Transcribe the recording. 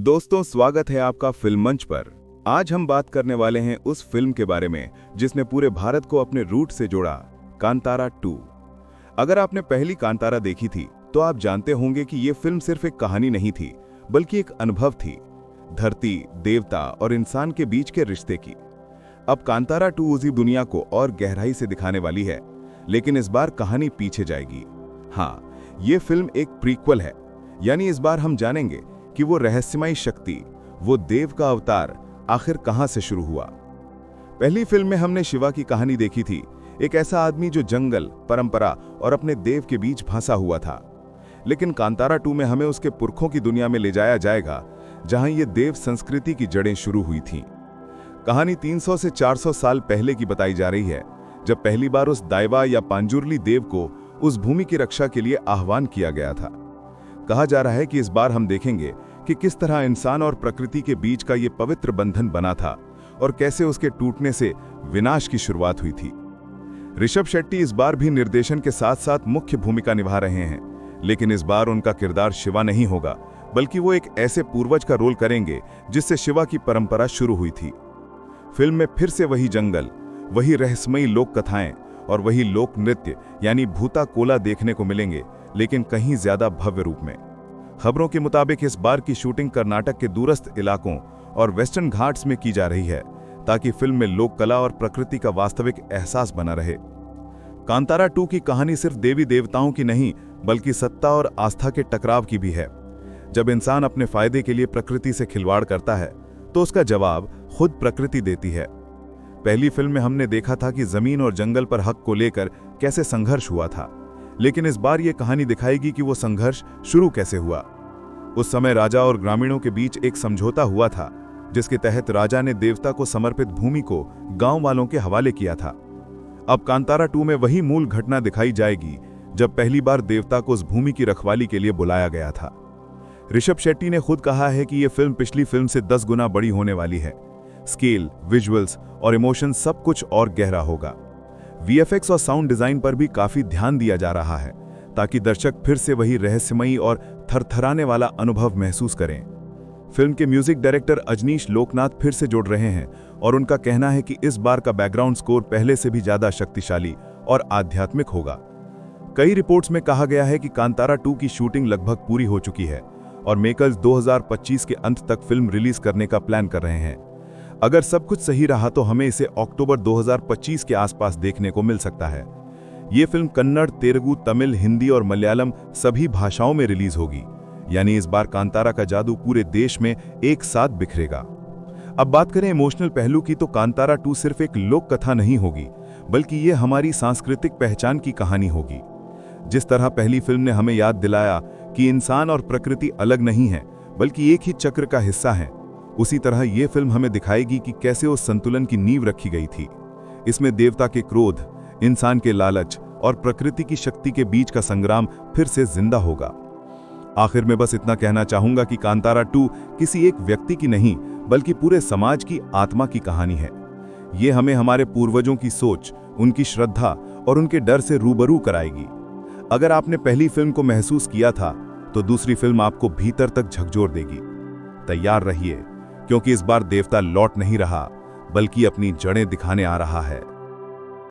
दोस्तों, स्वागत है आपका फिल्म मंच पर। आज हम बात करने वाले हैं उस फिल्म के बारे में जिसने पूरे भारत को अपने रूट से जोड़ा, कांतारा 2। अगर आपने पहली कांतारा देखी थी तो आप जानते होंगे कि ये फिल्म सिर्फ एक कहानी नहीं थी, बल्कि एक अनुभव थी, धरती, देवता और इंसान के बीच के रिश्ते की। अब कांतारा 2 उसी दुनिया को और गहराई से दिखाने वाली है, लेकिन इस बार कहानी पीछे जाएगी। हाँ, ये फिल्म एक प्रीक्वल है, यानी इस बार हम जानेंगे कि वो रहस्यमयी शक्ति, वो देव का अवतार आखिर कहां से शुरू हुआ। पहली फिल्म में हमने शिवा की कहानी देखी थी, एक ऐसा आदमी जो जंगल, परंपरा और अपने देव के बीच फंसा हुआ था। लेकिन कांतारा 2 में हमें उसके पुरखों की दुनिया में ले जाया जाएगा, जहां ये देव संस्कृति की जड़ें शुरू हुई थीं। कहानी 300 से 400 साल पहले की बताई जा रही है, जब पहली बार उस दाइवा या पांजुर्ली देव को उस भूमि की रक्षा के लिए आह्वान किया गया था। कहा जा रहा है कि इस बार हम देखेंगे कि किस तरह इंसान और प्रकृति के बीच का ये पवित्र बंधन बना था और कैसे उसके टूटने से विनाश की शुरुआत हुई थी। ऋषभ शेट्टी इस बार भी निर्देशन के साथ साथ मुख्य भूमिका निभा रहे हैं, लेकिन इस बार उनका किरदार शिवा नहीं होगा, बल्कि वो एक ऐसे पूर्वज का रोल करेंगे जिससे शिवा की परंपरा शुरू हुई थी। फिल्म में फिर से वही जंगल, वही रहस्यमयी लोक कथाएं और वही लोक नृत्य यानी भूता कोला देखने को मिलेंगे, लेकिन कहीं ज्यादा भव्य रूप में। खबरों के मुताबिक इस बार की शूटिंग कर्नाटक के दूरस्थ इलाकों और वेस्टर्न घाट्स में की जा रही है, ताकि फिल्म में लोक कला और प्रकृति का वास्तविक एहसास बना रहे। कांतारा 2 की कहानी सिर्फ देवी देवताओं की नहीं, बल्कि सत्ता और आस्था के टकराव की भी है। जब इंसान अपने फायदे के लिए प्रकृति से खिलवाड़ करता है, तो उसका जवाब खुद प्रकृति देती है। पहली फिल्म में हमने देखा था कि जमीन और जंगल पर हक को लेकर कैसे संघर्ष हुआ था, लेकिन इस बार यह कहानी दिखाएगी कि वो संघर्ष शुरू कैसे हुआ। उस समय राजा और ग्रामीणों के बीच एक समझौता हुआ था, जिसके तहत राजा ने देवता को समर्पित भूमि को गांव वालों के हवाले किया था। अब कांतारा 2 में वही मूल घटना दिखाई जाएगी, जब पहली बार देवता को उस भूमि की रखवाली के लिए बुलाया गया था। ऋषभ शेट्टी ने खुद कहा है कि यह फिल्म पिछली फिल्म से 10 गुना बड़ी होने वाली है। स्केल, विजुअल्स और इमोशन सब कुछ और गहरा होगा। वीएफएक्स और साउंड डिजाइन पर भी काफी ध्यान दिया जा रहा है, ताकि दर्शक फिर से वही रहस्यमयी और थरथराने वाला अनुभव महसूस करें। फिल्म के म्यूजिक डायरेक्टर अजनीश लोकनाथ फिर से जुड़ रहे हैं और उनका कहना है कि इस बार का बैकग्राउंड स्कोर पहले से भी ज्यादा शक्तिशाली और आध्यात्मिक होगा। कई रिपोर्ट्स में कहा गया है कि कांतारा 2 की शूटिंग लगभग पूरी हो चुकी है और मेकर्स 2025 के अंत तक फिल्म रिलीज करने का प्लान कर रहे हैं। अगर सब कुछ सही रहा तो हमें इसे अक्टूबर 2025 के आसपास देखने को मिल सकता है। ये फिल्म कन्नड़, तेलुगु, तमिल, हिंदी और मलयालम सभी भाषाओं में रिलीज होगी, यानी इस बार कांतारा का जादू पूरे देश में एक साथ बिखरेगा। अब बात करें इमोशनल पहलू की, तो कांतारा 2 सिर्फ एक लोक कथा नहीं होगी, बल्कि ये हमारी सांस्कृतिक पहचान की कहानी होगी। जिस तरह पहली फिल्म ने हमें याद दिलाया कि इंसान और प्रकृति अलग नहीं है, बल्कि एक ही चक्र का हिस्सा है, उसी तरह ये फिल्म हमें दिखाएगी कि कैसे उस संतुलन की नींव रखी गई थी। इसमें देवता के क्रोध, इंसान के लालच और प्रकृति की शक्ति के बीच का संग्राम फिर से जिंदा होगा। आखिर में बस इतना कहना चाहूंगा कि कांतारा 2 किसी एक व्यक्ति की नहीं, बल्कि पूरे समाज की आत्मा की कहानी है। ये हमें हमारे पूर्वजों की सोच, उनकी श्रद्धा और उनके डर से रूबरू कराएगी। अगर आपने पहली फिल्म को महसूस किया था, तो दूसरी फिल्म आपको भीतर तक झकझोर देगी। तैयार रहिए, क्योंकि इस बार देवता लौट नहीं रहा, बल्कि अपनी जड़ें दिखाने आ रहा है।